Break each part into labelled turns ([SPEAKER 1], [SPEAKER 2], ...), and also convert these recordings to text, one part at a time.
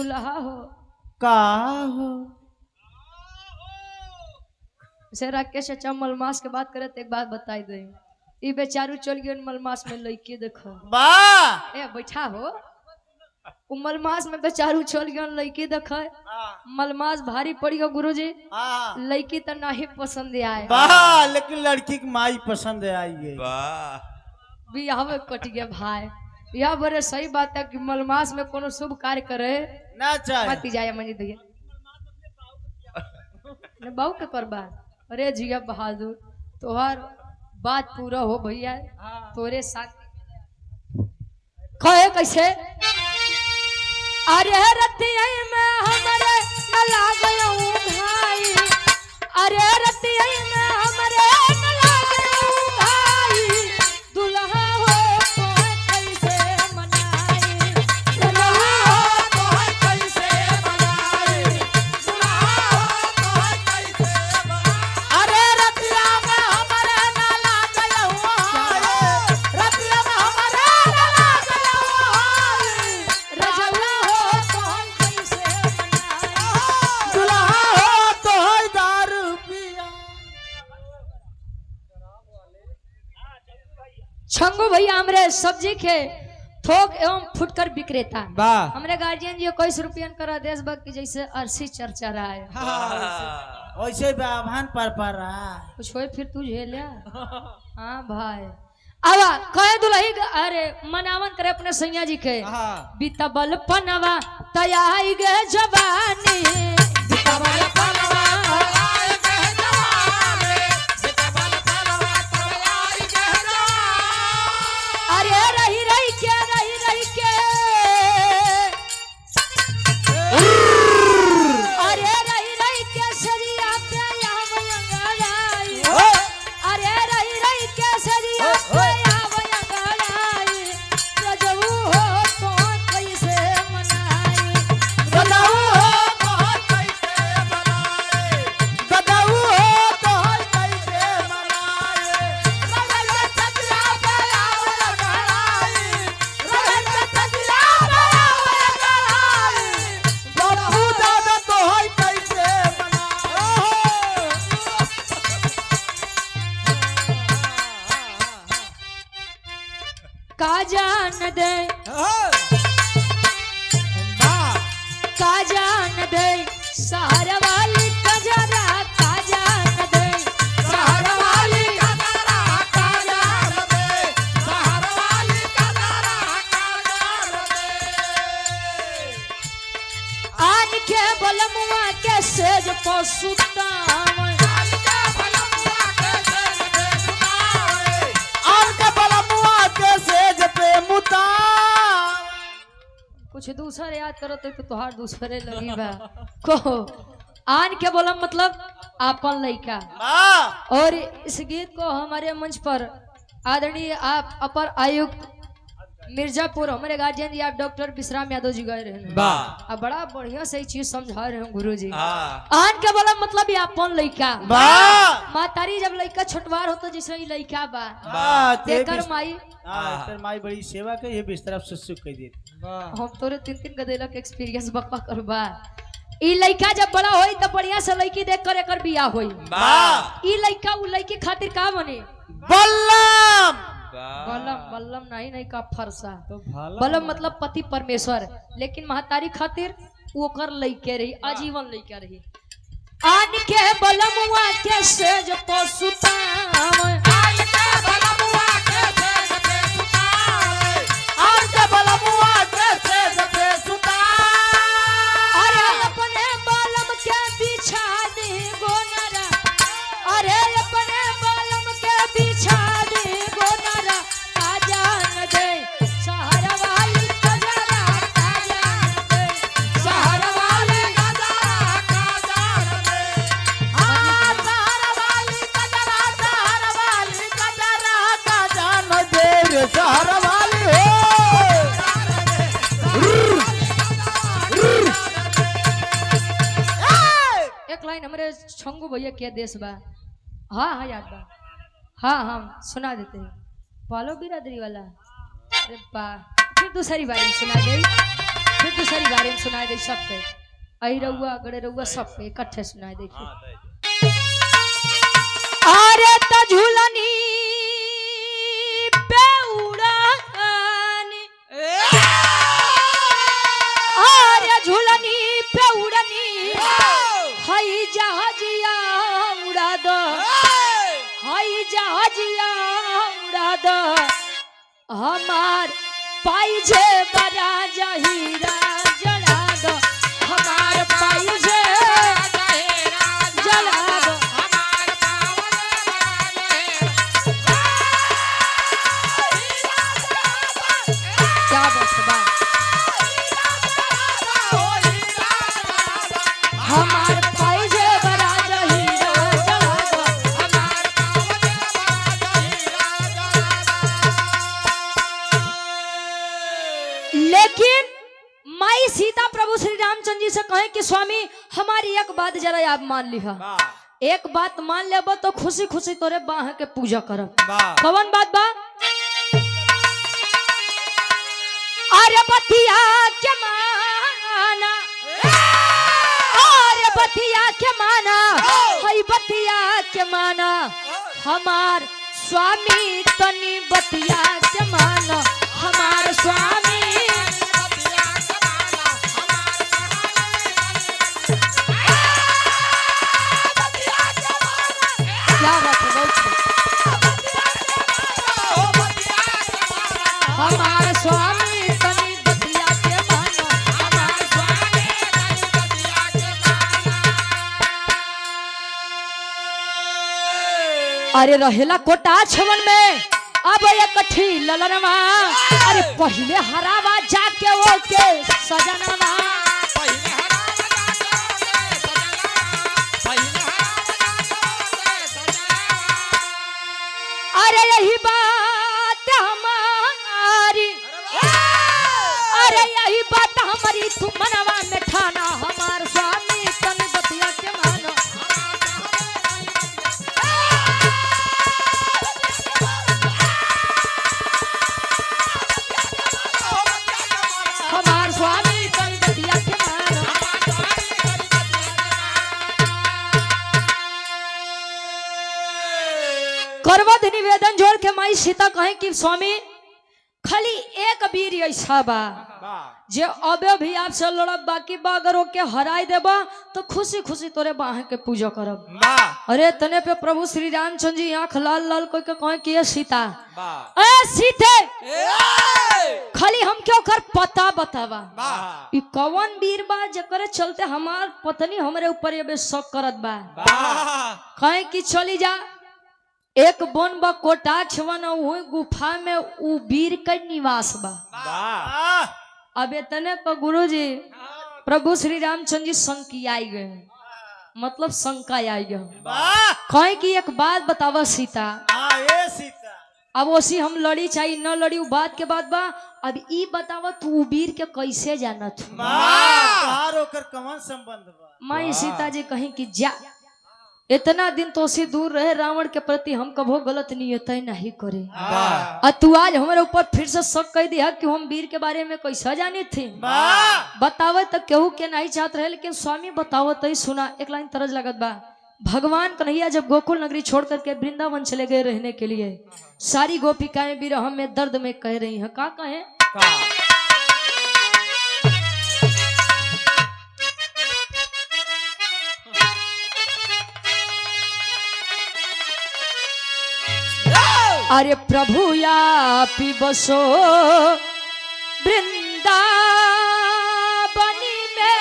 [SPEAKER 1] दुल्हा हो
[SPEAKER 2] का हो
[SPEAKER 1] से राकेश चाचा मलमास के बात करे तो एक बात बताई दे ई बेचारू चल गयो मलमास में लइके देखो
[SPEAKER 2] वाह
[SPEAKER 1] ए बैठा हो उ मलमास में बेचारू चल गयो लइके देखे मलमास भारी पड़ गयो गुरुजी
[SPEAKER 2] हाँ
[SPEAKER 1] लइकी तो नहीं पसंद आए
[SPEAKER 2] वाह लेकिन लड़की की माई पसंद आई है
[SPEAKER 3] वाह
[SPEAKER 1] बियाह में कट गया भाई यह बड़े सही बात है कि मलमास में कोनो शुभ कार्य करे
[SPEAKER 2] ना चाहे
[SPEAKER 1] मत जाए मनी दिए ने बाऊ के करबा अरे जिया बहादुर तोहर बात पूरा हो भैया तोरे साथ कहे कैसे अरे रतिया में हमरे न लागयो भाई अरे रतिया में हमरे न लागयो भाई दुल्हा हो तो कैसे मनाई दुल्हा हो तो कैसे मनाई दुल्हा हो तो कैसे मनाई अरे रतिया में हमरे न लागयो भाई रतिया में हमरे न लागयो भाई रजवा हो तो कैसे मनाई
[SPEAKER 2] दुल्हा हो तो है दारू पिया
[SPEAKER 1] छंगू भैया हमरे सब्जी के थोक एवं फुटकर विक्रेता
[SPEAKER 2] वाह
[SPEAKER 1] हमरे गार्जियन जी 21 रुपयन कर देश भक्त की जैसे अरसी चर्चा रहा है
[SPEAKER 2] वैसे भी आह्वान पर रहा है
[SPEAKER 1] कुछ होए फिर तू झेलिया हाँ भाई आवा कहे दुल्ही अरे मनावन करे अपने सैया जी के बीतबल पनवा तयाई गे जवानी बीतबल पनवा तयाई गे जवानी बीतबल पनवा तयाई गे जवानी अरे रही रही के अरे रही रही के सरिया पे आवंगड़ाई अरे रही के सरिया पे आवंगड़ाई रजऊ हो तो कैसे मनाई रजऊ हो तो कैसे मनाई
[SPEAKER 2] गदऊ हो तो है कैसे मनाए
[SPEAKER 1] रगल के तजला पे आवंगड़ाई रगल के तजला पे आवंगड़ाई
[SPEAKER 2] बापू दादा तो है कैसे मनाए
[SPEAKER 1] का जान दे का जान दे सहारा वाली कजरा का जान दे सहारा वाली कजरा का जान दे सहारा वाली कजरा का जान दे आन के बलमुआ के सेज पसुताव आन के बलमुआ के सेज पसुताव
[SPEAKER 2] और का बलमुआ के सेज पे मुता
[SPEAKER 1] कुछ दूसरा याद करो तो तुहार दूसरे लगी बा को आन के बोला मतलब आपन लइका
[SPEAKER 2] वाह
[SPEAKER 1] और इस गीत को हमारे मंच पर आदरणीय आप अपर आयुक्त मिर्जापुर हमारे गार्जियन जी आप डॉक्टर विश्राम यादव जी गए रहे
[SPEAKER 3] वाह
[SPEAKER 1] अब बड़ा बढ़िया सही चीज समझा रहे हैं गुरु जी
[SPEAKER 3] हाँ
[SPEAKER 1] आन के बोला मतलब ये आपन लइका
[SPEAKER 2] वाह
[SPEAKER 1] मातारी जब लइका छोटवार होता जैसे ही लइका बा
[SPEAKER 2] वाह
[SPEAKER 1] तेकर माई
[SPEAKER 2] तेर माई बड़ी सेवा के ये बिस्तर से सुख कह देती
[SPEAKER 1] हम तोरे 3 गदेला के एक्सपीरियंस बकवा करबा ई लइका जब बड़ा होई तब बढ़िया से लइकी देख कर एकर बियाह होई
[SPEAKER 3] वाह
[SPEAKER 1] ई लइका उ लइकी खातिर का बने
[SPEAKER 2] बल्लम
[SPEAKER 1] बलम बलम नहीं का फरसा
[SPEAKER 2] तो भाला
[SPEAKER 1] बलम मतलब पति परमेश्वर लेकिन महतारी खातिर ओकर लइके रही आजीवन लइका रही आन के बलमुआ के सेज पसुताव आन के बलमुआ के सेज पसुताव
[SPEAKER 2] और का बलमुआ के सेज पे सुता
[SPEAKER 1] अरे अपने बालम के बिछा दे गोनरा अरे अपने बालम के बिछा दे गोनरा का जान दे सहारा वाली कजरा का जान दे सहारा वाली कजरा का जान दे
[SPEAKER 2] सहारा वाली का जान दे रे सहारा वाली हो
[SPEAKER 1] एक लाइन हमारे छंगू भैया के देश बा हाँ हाँ याद बा हाँ हम सुना देते हैं पालो बिरादरी वाला अरे बा फिर दूसरी बारी सुना दे फिर दूसरी बारे में सुनाई दे सबके आई रहुआ गड़े रहुआ सबके इकट्ठे सुनाई देखिए। अरे त झूलनी पे उड़ानी अरे झूलनी पे उड़नी हई जहाजिया उड़ा दो हई जहाजिया उड़ा दो हमार पाई जे बड़ा जहीरा जला दो हमार पाई जे जला दो क्या बस बा हमार पाई जे बड़ा जहीरा जला दो लेकिन माई सीता प्रभु श्री रामचंद्र जी से कहे कि स्वामी हमारी एक बात जरा आप मान लिहा एक बात मान लेबो तो खुशी खुशी तोरे बाह के पूजा करब कौन बात बा अरे बतिया के माना अरे बतिया के माना हई बतिया के माना हमार स्वामी तनी बतिया के माना हमार स्वामी क्या बात है हमार स्वामी तनी बतिया के मानो हमार स्वामी अरे रहेला कोटा छवन में अब इकट्ठी ललनवा अरे पहले हरावा जाके वो के सजनवा अरे यही बात हमारी अरे यही बात हमारी तू मनवा में ठाना हमार स्वामी तन बतिया के मानो हमार स्वामी तन बतिया के मानो करवद निवेदन जोड़ के माई सीता कहे कि स्वामी खाली एक वीर ऐसा बा जे अबे भी आपसे लड़ब बाकी बा अगर ओके हराई देबा तो खुशी खुशी तोरे बाह के पूजा करब अरे तने पे प्रभु श्री रामचंद्र जी आंख लाल लाल कोई के कहे कि ये सीता ए सीते खाली हम क्यों कर पता बतावा ई कौन वीर बा जकर चलते हमार पत्नी हमरे ऊपर ये शक करत बा कहे कि चली जा एक बन बा कोटाक्ष वन गुफा में उ वीर का निवास बा अब इतने पर गुरुजी प्रभु श्री रामचंद्र जी संकियाई गए मतलब शंका आई गए कहे कि एक बात बतावा सीता अब ओसी हम लड़ी चाहिए न लड़ी उ बात के बाद बा अब ई बतावा तू वीर के कैसे जानत
[SPEAKER 2] कौन संबंध बा
[SPEAKER 1] माई सीता जी कहीं कि जा इतना दिन तो से दूर रहे रावण के प्रति हम कभो गलत नियत नहीं करे और तू आज हमारे ऊपर फिर से शक कर दिया कि हम वीर के बारे में कैसा जानी थी बतावे तो केहू के नहीं चाहत रहे लेकिन स्वामी बतावो तो सुना एक लाइन तरज लगत बा भगवान कन्हैया जब गोकुल नगरी छोड़ करके वृंदावन चले गए रहने के लिए सारी गोपिकाएं विरह में दर्द में कह रही हैं का कहे अरे प्रभु या पी बसो वृंदावनी में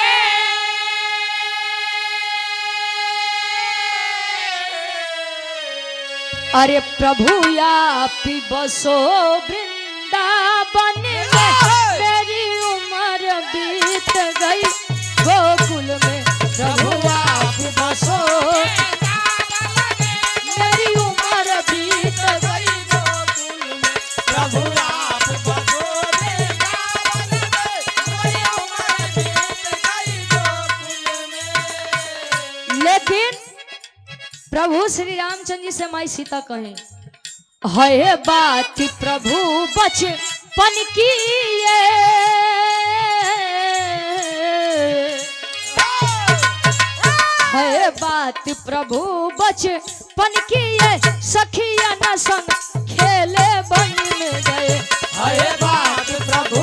[SPEAKER 1] अरे प्रभु या पी बसो वृंदावन में मेरी उम्र बीत गई गोकुल में प्रभु या पी बसो मेरी उम्र बीत गई लेकिन प्रभु श्री रामचंद्र जी से माई सीता कहे है बात प्रभु बचपन की ये बात प्रभु बचपन की ये सखिया न संग खेले बन में गए।
[SPEAKER 2] हाय बात प्रभु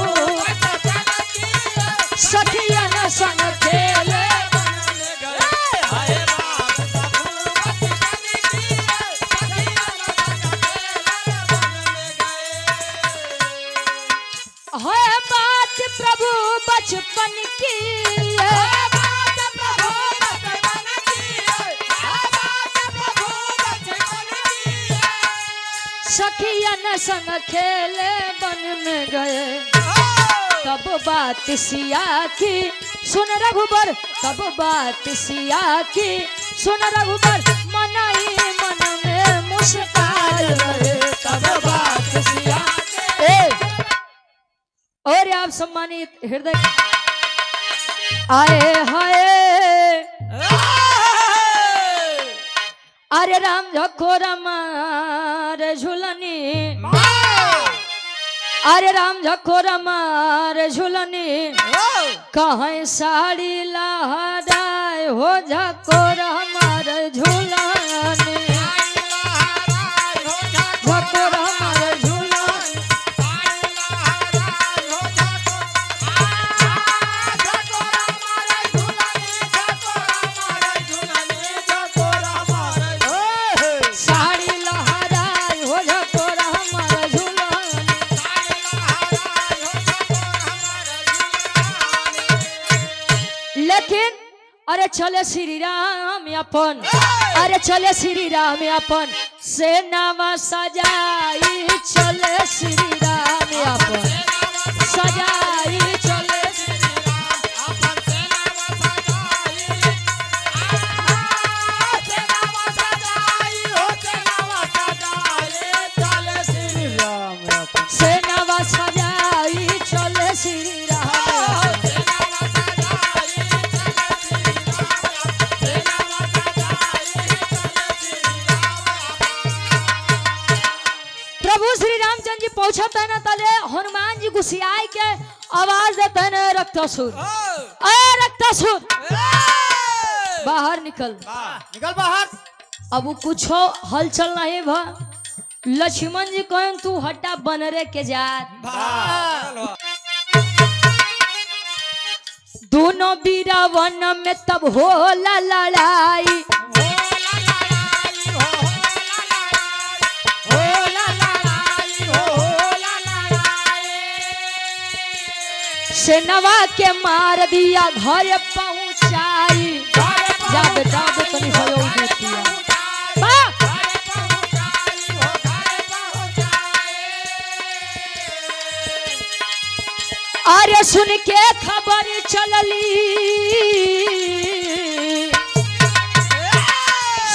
[SPEAKER 1] सखिया न संग खेले है बात प्रभु बचपन की सखियन संग खेले बन में गए। तब बात सिया की सुन रघुबर, तब बात सिया की सुन रघुबर, मनाई मन में मुस्कान रहे। तब बात सिया और आप सम्मानित हृदय आए हाय अरे राम झको रमार झुलनी, अरे राम झको रमार झुलनी, कहीं साड़ी लहराए हो झको रमार झुलनी, झको रमार झुलनी। लेकिन अरे चले श्री राम अपन, अरे चले श्री राम अपन सेनावा सजाई, चले श्री राम अपन सजाई, चले श्री राम अपन सेनावा सजाई, हो सेनावा सजाई, चले श्री राम अपन सेनावा सजाई, चले श्री राम। प्रभु श्री रामचंद्र जी पहुंचते न तले हनुमान जी गुस्सियाई के आवाज देते न रक्तासुर, अरे रक्तासुर बाहर निकल,
[SPEAKER 2] निकल बाहर।
[SPEAKER 1] अब कुछ हलचल नहीं भा। लक्ष्मण जी कहें तू हटा बनरे के जात। दोनों बीरावन में तब होला लड़ाई, सेनवा के मार दिया घर पहुंचाई। जब जब तनी सहयोग देतिया अरे सुन के खबर चलली,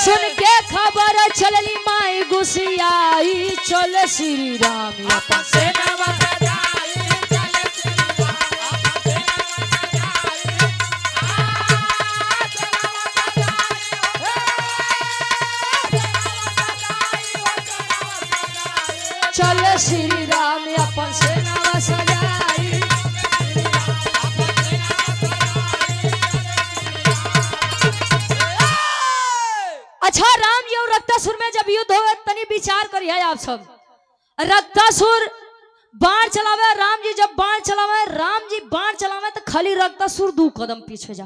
[SPEAKER 1] सुन के खबर चलली माई गुस्सियाई, चल श्री राम अपन सेनवा चल श्री राम अपन सेनावा सजाई। अच्छा राम जी और रक्तासुर में जब युद्ध हो तनी विचार करिए आप सब। रक्तासुर बाण चलावे, राम जी जब बाण चलावे, राम जी बाण चलावे तो खाली रक्तासुर 2 कदम पीछे जा।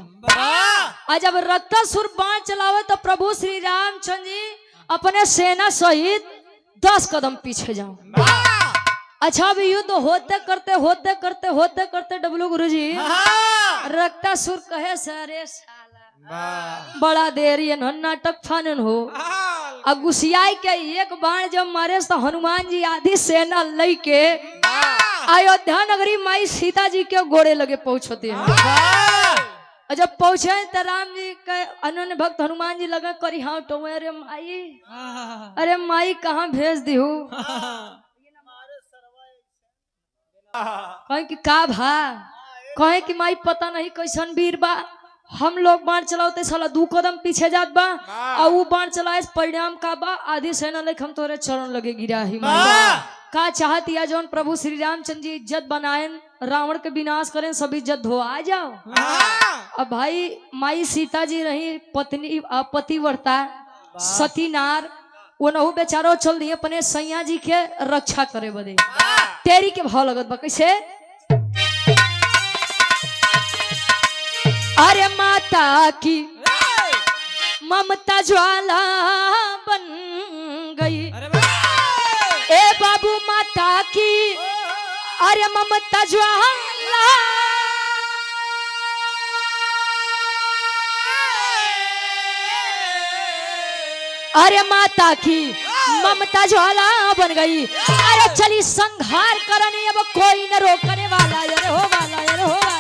[SPEAKER 1] और जब रक्तासुर बाण चलावे तो प्रभु श्री रामचंद्र जी अपने सेना सहित 10 कदम पीछे जाओ। अच्छा भी युद्ध होते करते डब्लू गुरुजी रक्तासुर कहे सरे साला बड़ा देर ये नाटक फानन हो। अब गुस्सियाई के एक बाण जब मारे तो हनुमान जी आधी सेना लई के अयोध्या नगरी माई सीता जी के गोड़े लगे पहुंचते हैं। जब पहुंचे तो राम जी के अनन्य भक्त हनुमान जी लगे करी हाँ तो अरे माई, अरे माई कहाँ भेज दी हूँ। कहें कि का भा, कहें कि माई पता नहीं कैसन वीर बा, हम लोग बाण चलाते साला 2 कदम पीछे जात बा और वो बाण चलाए परिणाम का बा आधी सेना लेख हम तोरे चरण लगे गिरा ही माई। का चाहती है जौन प्रभु श्री रामचंद्र जी इज्जत बनाएन रावण के विनाश करें सब इज्जत धोआ जाओ। अब भाई माई सीता जी रही पत्नी पतिव्रता सती नार वो नहु बेचारो चल दिए अपने सैया जी के रक्षा करे बदे तेरी के भाव लगत बा कैसे अरे माता की ममता ज्वाला बन गई ए बाबू माता की अरे ममता ज्वाला अरे माता की ममता ज्वाला बन गई अरे चली संहार करने अब कोई न रोकने वाला अरे हो वाला अरे हो वाला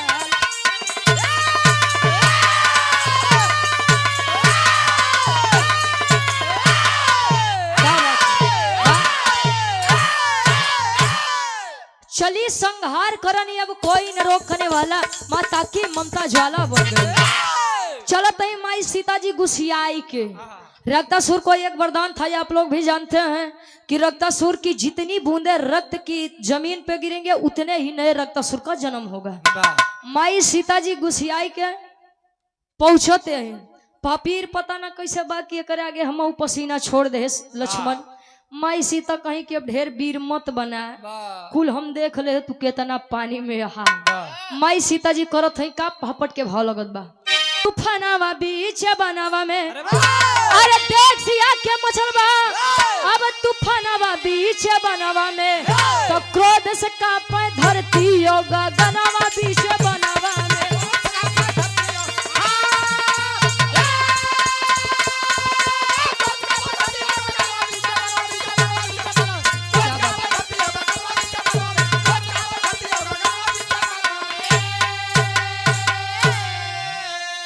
[SPEAKER 1] चली संहार करनी अब कोई न रोकने वाला माता की ममता ज्वाला बन गई। चलत ही माई सीता जी गुस्सियाई के रक्तासुर को एक वरदान था आप लोग भी जानते हैं कि रक्तासुर की जितनी बूंदे रक्त की जमीन पे गिरेंगे उतने ही नए रक्तासुर का जन्म होगा। माई सीता जी गुस्सियाई के पहुंचते हैं पापीर पता ना कैसे बाकी करे आगे हम पसीना छोड़ दे लक्ष्मण माई सीता कहीं के ढेर वीर मत बना कुल हम देख ले तू केतना पानी में हा माई सीता जी करत है का पहपट के भाव लगत बा तूफानावा बीच बनावा में अरे देख सिया के मछलबा अब तूफानावा बीच बनावा में तो क्रोध से कांपे धरती योगा गनावा बीच बनावा में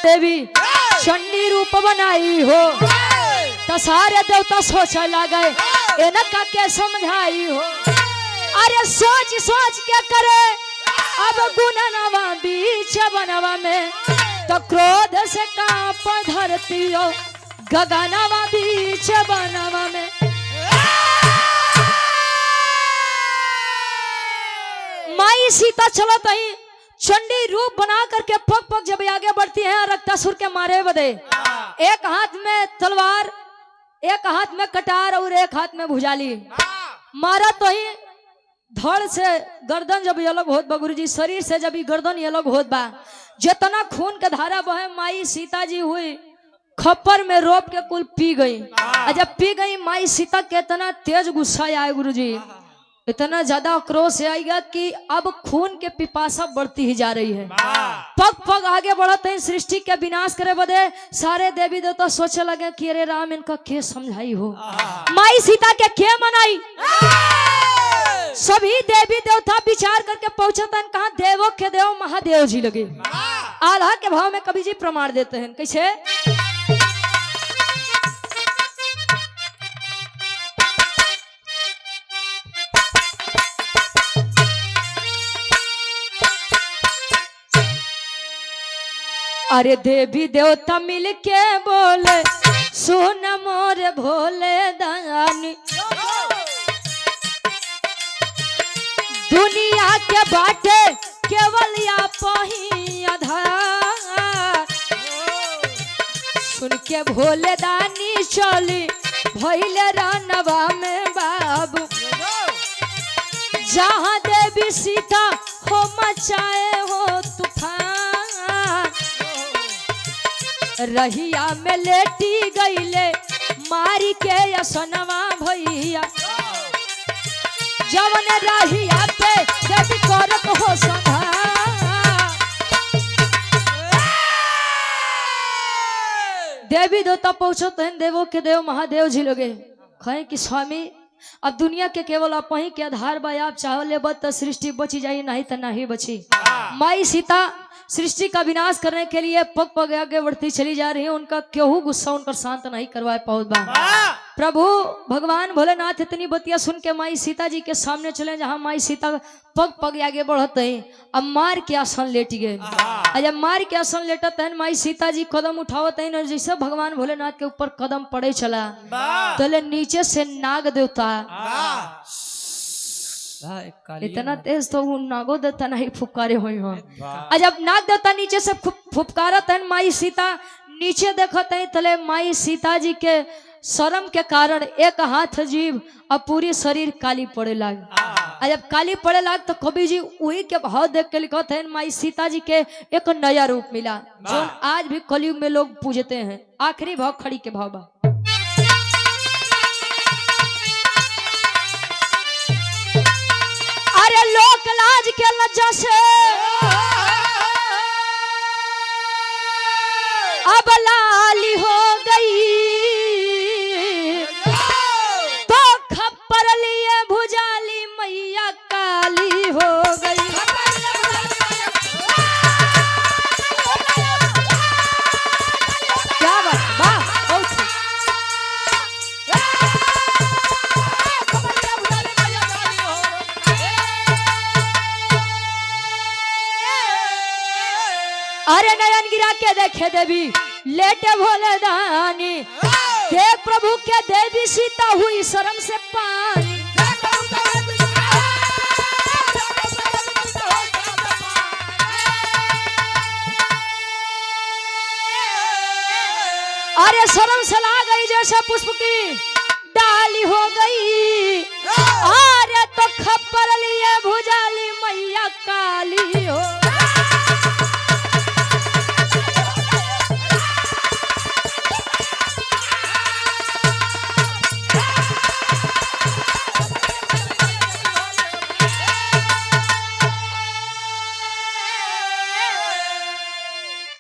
[SPEAKER 1] देवी चंडी रूप बनाई हो तो सारे देवता सोचा लगे इनका क्या समझाई हो अरे सोच सोच क्या करे अब गुननवा बीच बनवा में तो क्रोध से कांप धरती हो गगनवा बीच बनवा में माई सीता चलत आई चंडी रूप बना करके पग पग जब आगे बढ़ती हैं रक्तासुर के मारे बदे एक हाथ में तलवार एक हाथ में कटार और एक हाथ में भुजाली मारा तो ही धड़ से गर्दन जब अलग होत बा गुरुजी शरीर से जब गर्दन अलग होत बा जितना खून के धारा बहे माई सीता जी हुई खप्पर में रोप के कुल पी गई जब पी गई माई सीता के इतना तेज गुस्सा आए गुरुजी इतना ज्यादा आक्रोश आएगा कि अब खून के पिपासा बढ़ती ही जा रही है पग पग आगे बढ़ते हैं सृष्टि के विनाश करे बदे सारे देवी देवता सोचे लगे कि अरे राम इनका क्या समझाई हो माई सीता के क्या मनाई सभी देवी देवता विचार करके पहुंचते हैं कहा देवों के देव महादेव जी लगे आल्हा के भाव में कवि जी प्रमाण देते हैं कैसे अरे देवी देवता मिल के बोले सुन मोरे भोले दानी दुनिया के बाटे केवल या पही आधार सुन के भोले दानी चली भइले रानवा में बाबू जहाँ देवी सीता हो मचाए हो तूफान रहिया में लेटी गईले मारी के असनवा भैया जवन रहिया पे देवी करत हो संघा देवी देवता पहुंचते हैं देवों के देव महादेव जी लोगे कहे कि स्वामी अब दुनिया के केवल आप ही के आधार बा आप चाहो ले तो सृष्टि बची जाई नहीं तो नहीं बची माई सीता सृष्टि का विनाश करने के लिए पग पग आगे बढ़ती चली जा रही है उनका क्यों गुस्सा उनका शांत नहीं करवाए पहुंच बा प्रभु भगवान भोलेनाथ इतनी बतिया सुन के माई सीता जी के सामने चले जहाँ माई सीता पग पग आगे बढ़ते हैं अब मार के आसन लेट गए जब मार के आसन लेटत है माई सीता जी कदम उठावत है जैसे भगवान भोलेनाथ के ऊपर कदम पड़े चला तो नीचे से नाग देवता इतना तेज तो वो नागो देवता नहीं फुफकारे हुई हो। जब नाग देवता नीचे से फुफकारत है, माई सीता नीचे देखत है, तले माई सीता जी के शर्म के कारण एक हाथ जीव और पूरी शरीर काली पड़े लाग। जब काली पड़े लाग तो कवि जी वही के भाव देख के लिखत है, माई सीता जी के एक नया रूप मिला जो आज भी कलयुग में लोग पूजते हैं। आखिरी भाव खड़ी के भाव बा, अरे लोक लाज के लज्जा से अब लाली हो गई, तो खप्पर लिए भुजाली मैया काली हो गई। क्या बात, वाह, बहुत सही। अरे नयन गिरा के देखे देवी लेटे भोले दानी, देख प्रभु के देवी सीता हुई शर्म से पानी। अरे शर्म से ला गई जैसे पुष्प की डाली हो गई, अरे तो खप्पर लिए भुजाली मैया काली हो।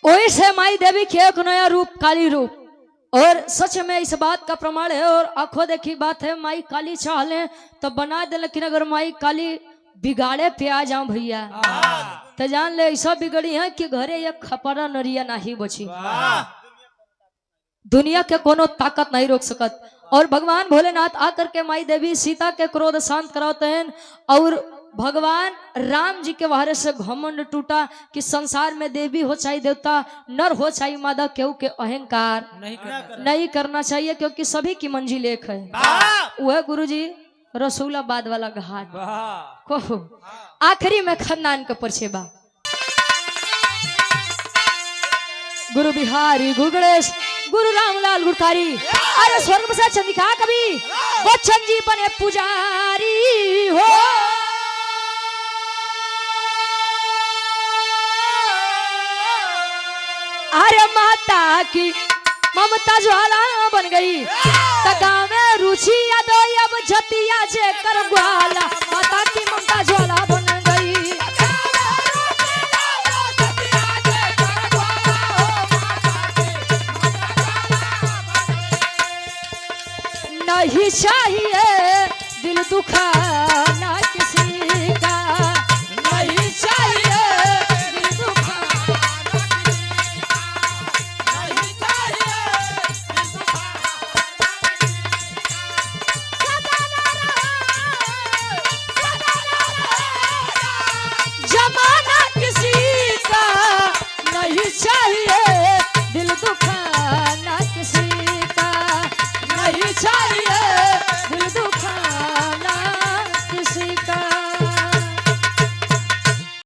[SPEAKER 1] वही से माई देवी के एक नया रूप काली रूप, और सच में इस बात का प्रमाण है और आंखों देखी बात है। माई काली चाह ले तो बना दे, लेकिन अगर माई काली बिगाड़े पे आ जाऊं भैया तो जान ले ऐसा बिगड़ी है कि घरे एक खपरा नरिया नहीं बची, दुनिया के कोनो ताकत नहीं रोक सकत। और भगवान भोलेनाथ आकर के माई देवी सीता के क्रोध शांत कराते हैं, और भगवान राम जी के वहारे से घमंड टूटा कि संसार में देवी हो चाहे देवता, नर हो चाहे मादा, केहू के अहंकार नहीं करना चाहिए, क्योंकि सभी की मंजिल एक है। वह गुरुजी रसूलाबाद वाला घाट को आखिरी में खानदान के परिचय बा। गुरु बिहारी गुरु गणेश गुरु रामलाल गुरकारी, अरे स्वर्ग प्रसाद चंद्रिका कवि बच्चन जी बने पुजारी हो। अरे माता की ममता ज्वाला बन गई, तका में रुचि यादो अब जतिया जे कर ग्वाला, माता की ममता ज्वाला बन गई। नहीं चाहिए दिल दुखा